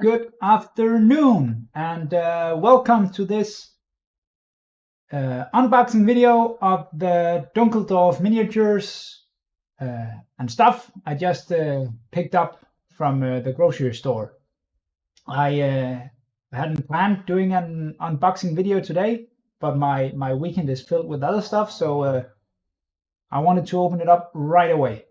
Good afternoon and welcome to this unboxing video of the Dunkeldorf miniatures and stuff I just picked up from the grocery store. I hadn't planned doing an unboxing video today, but my weekend is filled with other stuff, so I wanted to open it up right away.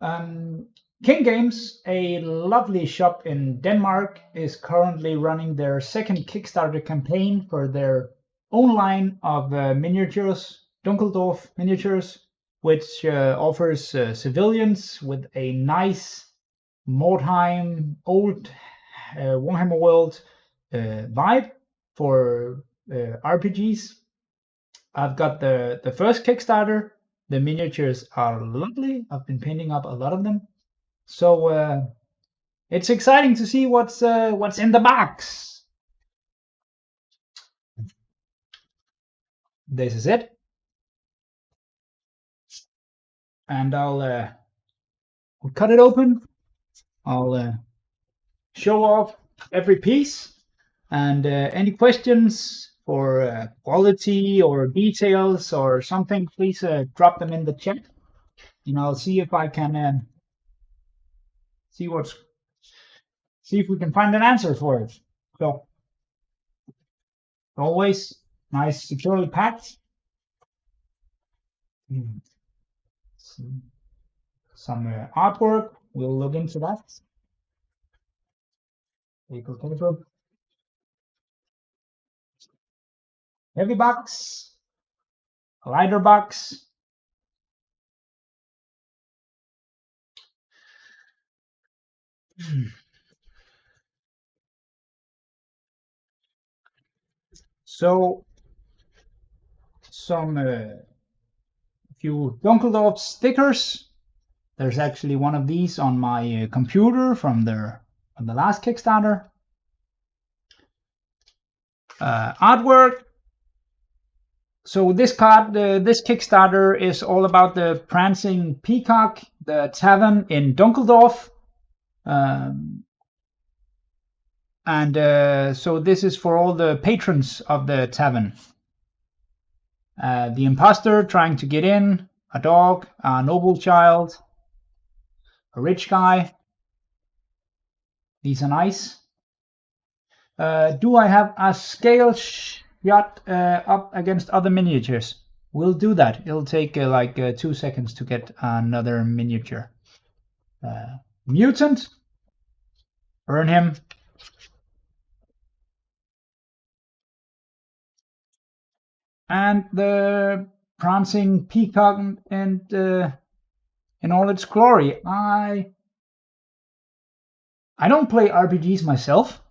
King Games, a lovely shop in Denmark, is currently running their second Kickstarter campaign for their own line of miniatures, Dunkeldorf miniatures, which offers civilians with a nice Mordheim, old Warhammer World vibe for RPGs. I've got the first Kickstarter. The miniatures are lovely. I've been painting up a lot of them. So it's exciting to see what's in the box. This is it, and I'll cut it open. I'll show off every piece, and any questions for quality or details or something, please drop them in the chat, and I'll see if I can see if we can find an answer for it. So always nice, securely packed. Some artwork. We'll look into that. Paper. Heavy box. Lighter box. So some few Dunkeldorf stickers. There's actually one of these on my computer from the last Kickstarter. Artwork. So this card, this Kickstarter is all about the Prancing Peacock, the tavern in Dunkeldorf. So this is for all the patrons of the tavern. The imposter trying to get in, a dog, a noble child, a rich guy. These are nice. Do I have a scale shot up against other miniatures? We'll do that. It'll take like 2 seconds to get another miniature. Mutant. Burn him. And the Prancing Peacock and in all its glory. I don't play RPGs myself,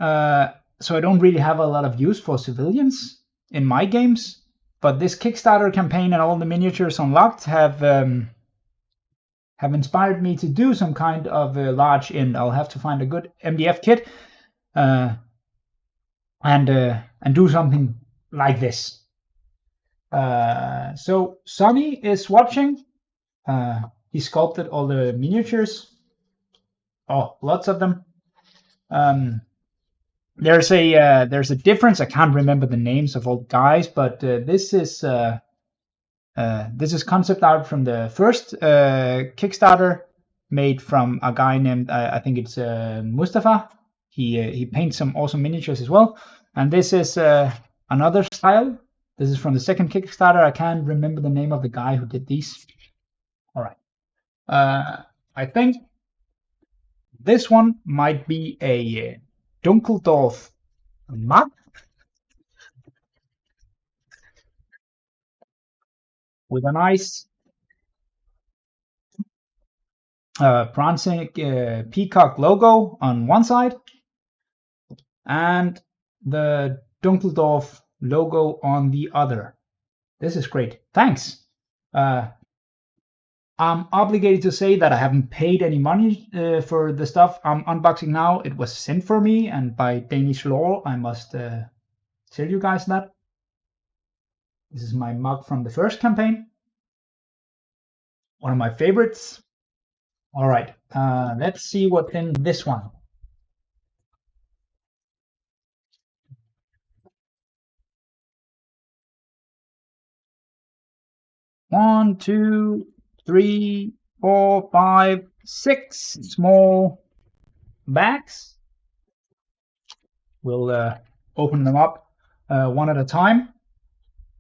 so I don't really have a lot of use for civilians in my games. But this Kickstarter campaign and all the miniatures unlocked have inspired me to do some kind of a large int. I'll have to find a good MDF kit and do something like this. So Sonny is watching. He sculpted all the miniatures. Oh, lots of them. There's a difference. I can't remember the names of all the guys, but this is concept art from the first Kickstarter, made from a guy named I think it's Mustafa. He paints some awesome miniatures as well. And this is another style. This is from the second Kickstarter. I can't remember the name of the guy who did these. All right. I think this one might be a Dunkeldorf map with a nice Prancing Peacock logo on one side and the Dunkeldorf logo on the other. This is great. Thanks. I'm obligated to say that I haven't paid any money for the stuff I'm unboxing now. It was sent for me, and by Danish law, I must tell you guys that. This is my mug from the first campaign. One of my favorites. All right, let's see what's in this one. One, two, three, four, five, six small bags. We'll open them up one at a time.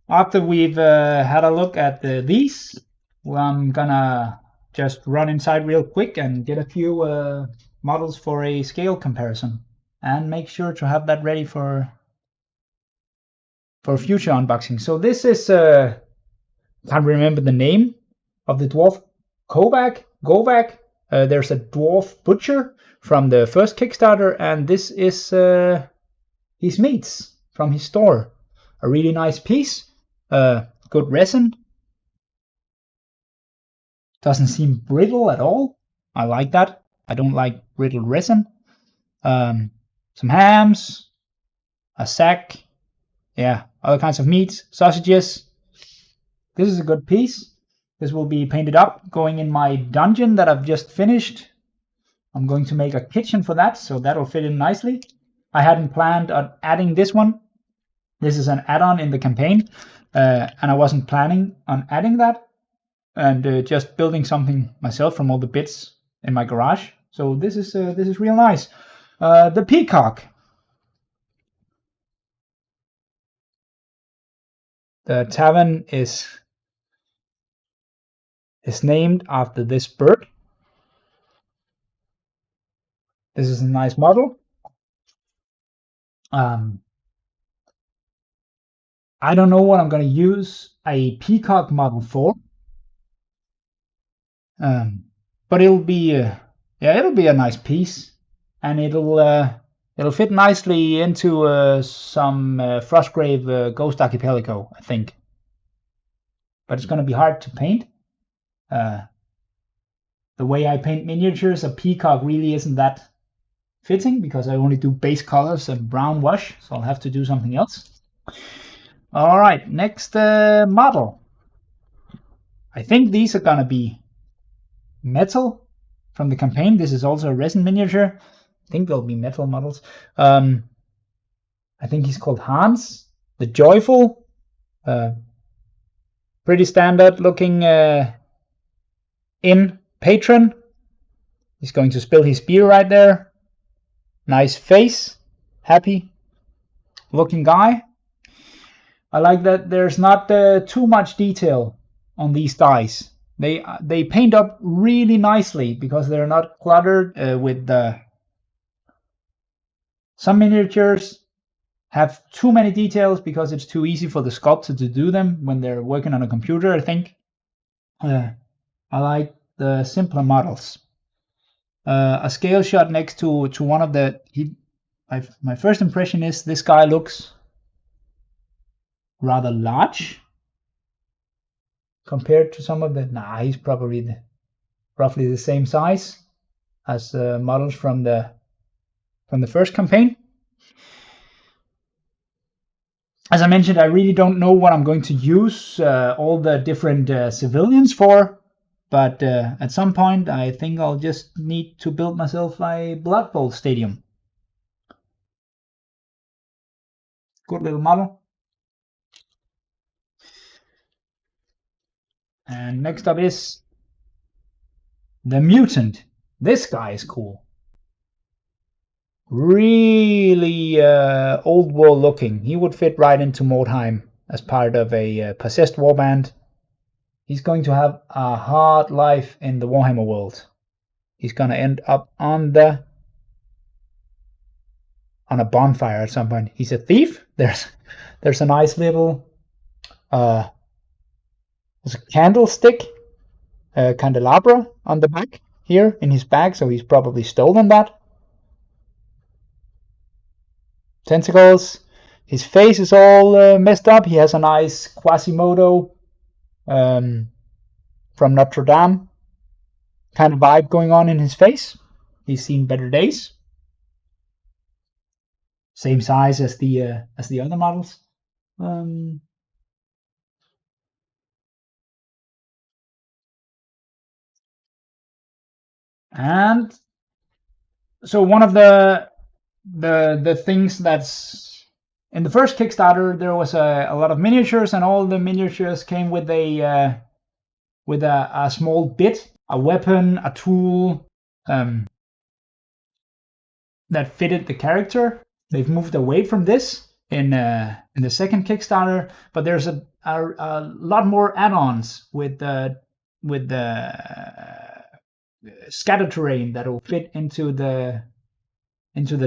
After we've had a look at these, I'm gonna just run inside real quick and get a few models for a scale comparison, and make sure to have that ready for future unboxing. So this is can't remember the name of the dwarf. Govak. There's a dwarf butcher from the first Kickstarter, and this is his meats from his store. A really nice piece. Good resin. Doesn't seem brittle at all. I like that. I don't like brittle resin. Some hams, a sack, yeah, other kinds of meats, sausages. This is a good piece. This will be painted up, going in my dungeon that I've just finished. I'm going to make a kitchen for that, so that'll fit in nicely. I hadn't planned on adding this one. This is an add-on in the campaign, and I wasn't planning on adding that, and just building something myself from all the bits in my garage. So this is real nice. The Peacock. The tavern is named after this bird. This is a nice model. I don't know what I'm going to use a Peacock model for, but it'll be a nice piece, and it'll fit nicely into some Frostgrave Ghost Archipelago, I think. But it's going to be hard to paint. The way I paint miniatures, a Peacock really isn't that fitting, because I only do base colors and brown wash, so I'll have to do something else. All right, next model. I think these are gonna be metal from the campaign. This is also a resin miniature. I think they'll be metal models. I think he's called Hans the Joyful. Pretty standard looking inn patron. He's going to spill his beer right there. Nice face, happy looking guy. I like that there's not too much detail on these dice. They paint up really nicely because they're not cluttered with the. Some miniatures have too many details because it's too easy for the sculptor to do them when they're working on a computer, I think. I like the simpler models. A scale shot next to one of the. My first impression is this guy looks rather large compared to some of the. He's probably roughly the same size as models from the first campaign. As I mentioned, I really don't know what I'm going to use all the different civilians for, but at some point I think I'll just need to build myself a Blood Bowl stadium. Good little model. And next up is the Mutant. This guy is cool. Really old world looking. He would fit right into Mordheim as part of a possessed warband. He's going to have a hard life in the Warhammer world. He's going to end up on a bonfire at some point. He's a thief. There's a nice little there's a candlestick, candelabra on the back here in his bag, so he's probably stolen that. Tentacles. His face is all messed up. He has a nice Quasimodo from Notre Dame kind of vibe going on in his face. He's seen better days. Same size as the other models. And so one of the things that's in the first Kickstarter, there was a lot of miniatures, and all the miniatures came with a small bit, a weapon, a tool that fitted the character. They've moved away from this in the second Kickstarter, but there's a lot more add-ons with the scatter terrain that will fit into the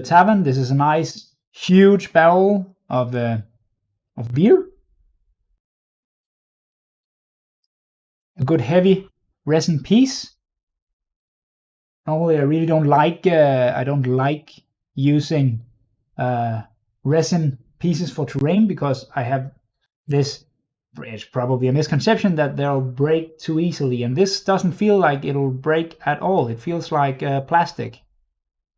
tavern. This is a nice huge barrel of beer, a good heavy resin piece. Normally, I really don't like using resin pieces for terrain because I have this. It's probably a misconception that they'll break too easily, and this doesn't feel like it'll break at all. It feels like plastic.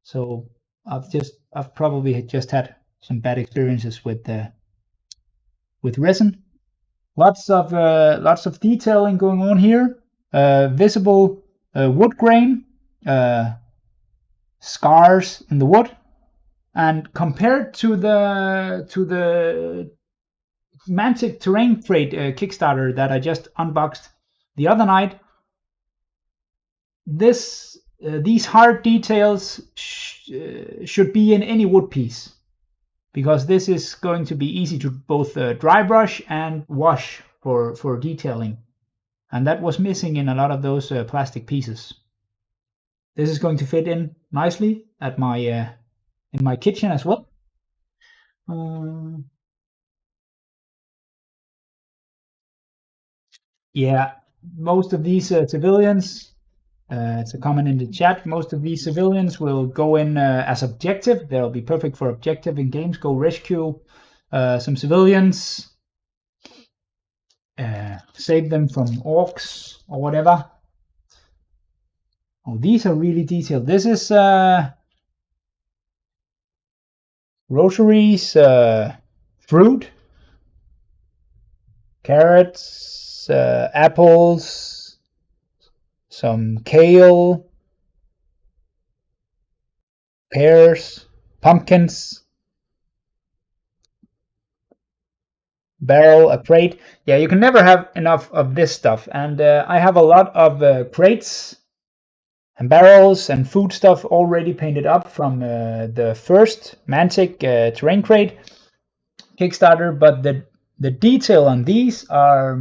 So I've probably just had some bad experiences with resin. Lots of detailing going on here. Visible wood grain, scars in the wood, and compared to the Mantic Terrain Crate Kickstarter that I just unboxed the other night, these hard details should be in any wood piece, because this is going to be easy to both dry brush and wash for detailing, and that was missing in a lot of those plastic pieces. This is going to fit in nicely at my in my kitchen as well. Yeah, most of these civilians, it's a comment in the chat, most of these civilians will go in as objective. They'll be perfect for objective in games. Go rescue some civilians, save them from orcs or whatever. Oh, these are really detailed. This is groceries, fruit, carrots, apples, some kale, pears, pumpkins, barrel, a crate. Yeah, you can never have enough of this stuff. And I have a lot of crates and barrels and food stuff already painted up from the first Mantic Terrain Crate Kickstarter, but the detail on these are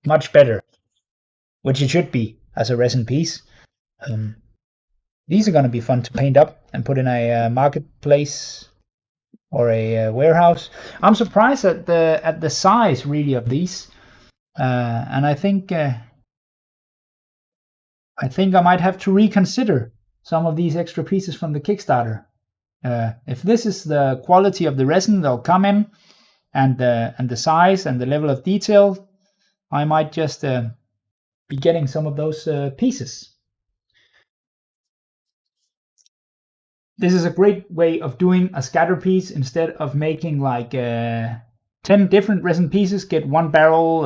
much better, which it should be as a resin piece. These are going to be fun to paint up and put in a marketplace or a warehouse. I'm surprised at the size really of these, and I think I might have to reconsider some of these extra pieces from the Kickstarter. If this is the quality of the resin they'll come in, and the size and the level of detail, I might just be getting some of those pieces. This is a great way of doing a scatter piece. Instead of making like 10 different resin pieces, get one barrel,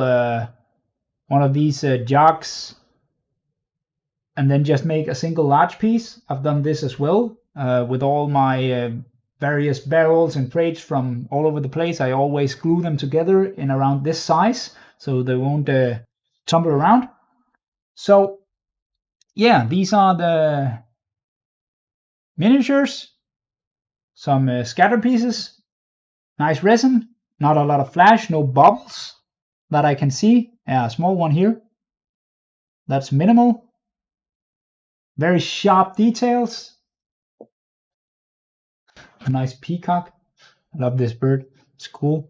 one of these jugs, and then just make a single large piece. I've done this as well with all my various barrels and crates from all over the place. I always glue them together in around this size so they won't tumble around. So yeah, these are the miniatures, some scatter pieces, nice resin, not a lot of flash, no bubbles that I can see. A small one here. That's minimal. Very sharp details. A nice peacock. I love this bird. It's cool.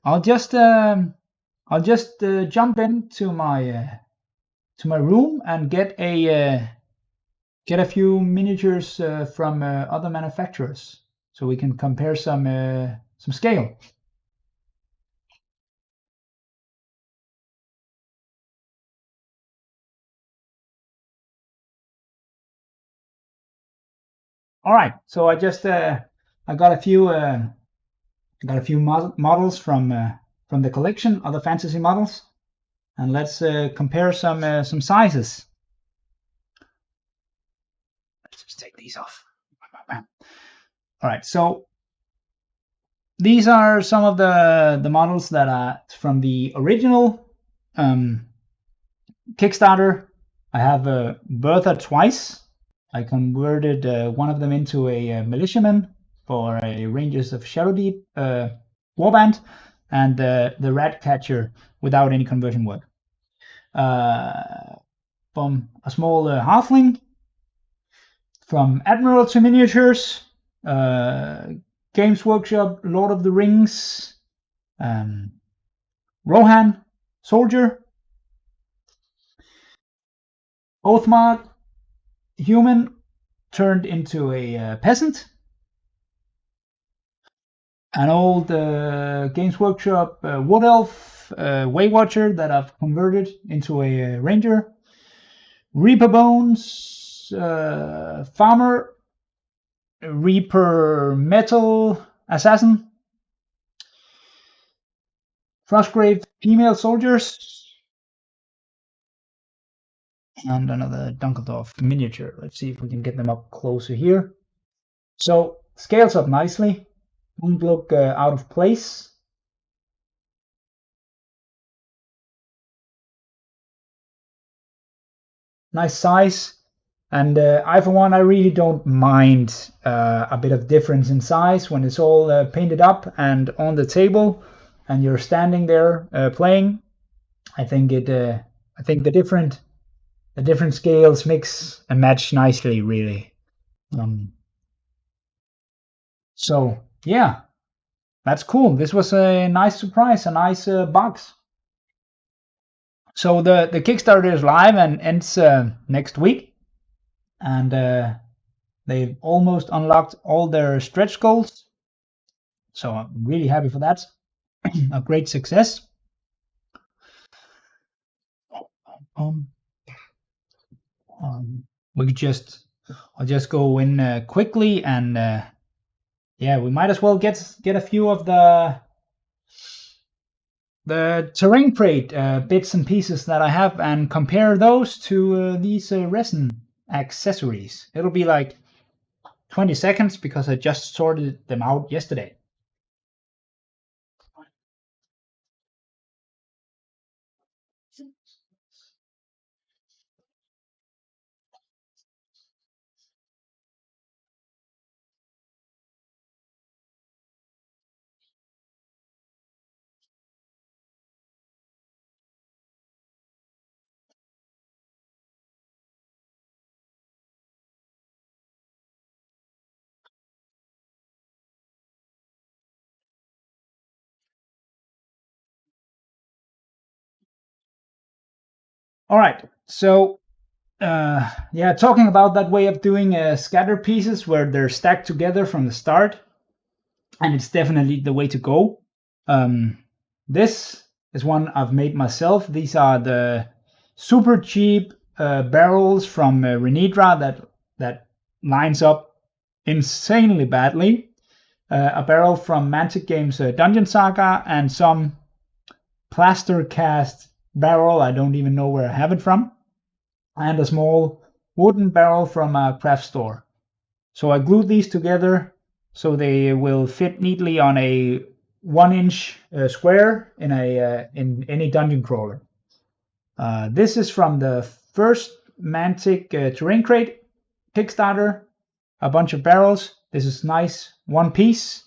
I'll just jump into my room and get a few miniatures from other manufacturers, so we can compare some scale. All right, so I just I got a few models from the collection, other fantasy models, and let's compare some sizes. Let's just take these off. All right, so these are some of the models that are from the original Kickstarter. I have Bertha twice. I converted one of them into a militiaman for a Rangers of Shadowdeep warband, and the rat catcher without any conversion work. From a small halfling, from Admiral to miniatures, Games Workshop, Lord of the Rings, Rohan, soldier, Oathmark, human turned into a peasant, an old Games Workshop Wood Elf Waywatcher that I've converted into a ranger, Reaper Bones, Farmer, Reaper Metal Assassin, Frostgrave female soldiers, and another Dunkeldorf miniature. Let's see if we can get them up closer here. So scales up nicely, don't look out of place. Nice size, and I for one, I really don't mind a bit of difference in size when it's all painted up and on the table and you're standing there playing. I think the different scales mix and match nicely, really. So yeah, that's cool. This was a nice surprise, a nice box. So the Kickstarter is live and ends next week, and they've almost unlocked all their stretch goals. So I'm really happy for that. A great success. I'll just go in quickly, and yeah, we might as well get a few of the terrain crate bits and pieces that I have and compare those to these resin accessories. It'll be like 20 seconds because I just sorted them out yesterday. All right, so yeah, talking about that way of doing scatter pieces where they're stacked together from the start, and it's definitely the way to go. This is one I've made myself. These are the super cheap barrels from Renidra that lines up insanely badly. A barrel from Mantic Games Dungeon Saga, and some plaster cast barrel, I don't even know where I have it from, and a small wooden barrel from a craft store. So I glued these together so they will fit neatly on a 1-inch square in any dungeon crawler. This is from the first Mantic Terrain Crate Kickstarter. A bunch of barrels. This is nice one piece.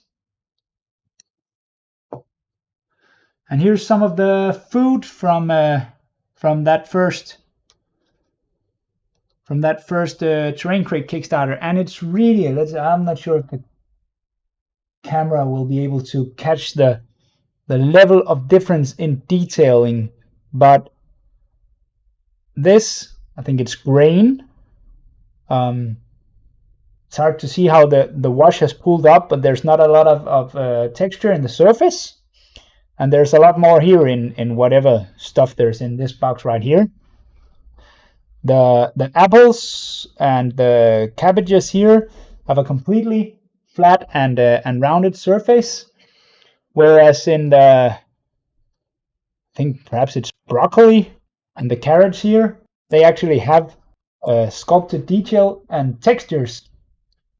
And here's some of the food from that first Terrain Crate Kickstarter, and it's really, I'm not sure if the camera will be able to catch the level of difference in detailing, but this, I think it's grain. It's hard to see how the wash has pulled up, but there's not a lot of texture in the surface, and there's a lot more here in whatever stuff there's in this box right here. The apples and the cabbages here, have a completely flat and rounded surface, whereas in the, I think perhaps it's broccoli and the carrots here, they actually have sculpted detail and textures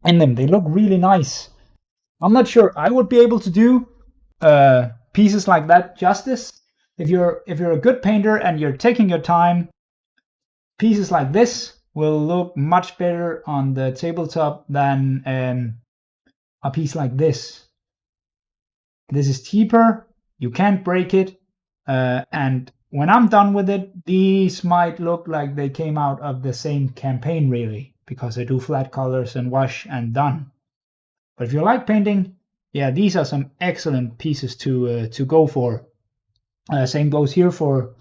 in them. They look really nice. I'm not sure I would be able to do pieces like that justice. If you're a good painter and you're taking your time, pieces like this will look much better on the tabletop than a piece like this. This is cheaper, you can't break it, and when I'm done with it, these might look like they came out of the same campaign really, because I do flat colors and wash and done. But if you like painting, yeah, these are some excellent pieces to go for. Same goes here for,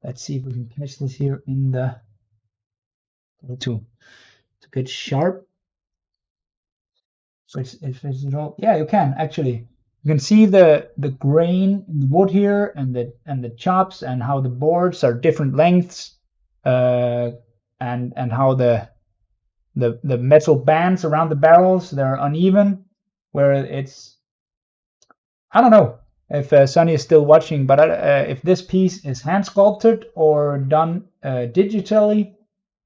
let's see if we can catch this here in the, to get sharp. So it's all, yeah, you can actually. You can see the grain in the wood here and the chops and how the boards are different lengths, and how the metal bands around the barrels, they're uneven, where it's, I don't know if Sonny is still watching, but if this piece is hand sculpted or done digitally,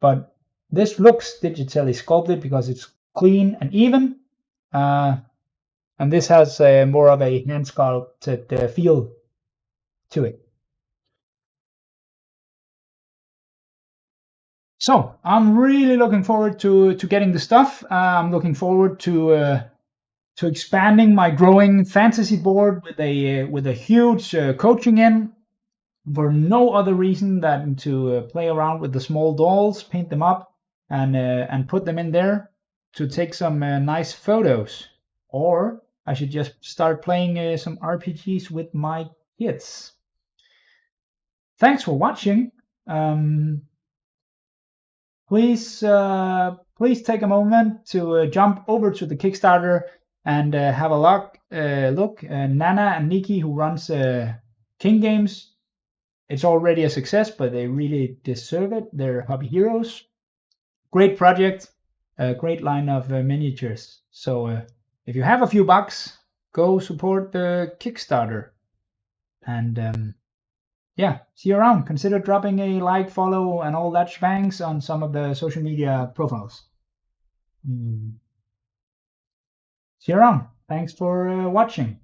but this looks digitally sculpted because it's clean and even, and this has more of a hand sculpted feel to it. So I'm really looking forward to getting the stuff. I'm looking forward to expanding my growing fantasy board with a huge coaching in, for no other reason than to play around with the small dolls, paint them up, and put them in there to take some nice photos. Or I should just start playing some RPGs with my kids. Thanks for watching. Please take a moment to jump over to the Kickstarter and have a look. Nana and Nikki, who runs King Games, it's already a success, but they really deserve it. They're hobby heroes. Great project, a great line of miniatures. So if you have a few bucks, go support the Kickstarter. And yeah, see you around. Consider dropping a like, follow, and all that shbangs on some of the social media profiles. See you around. Thanks for watching.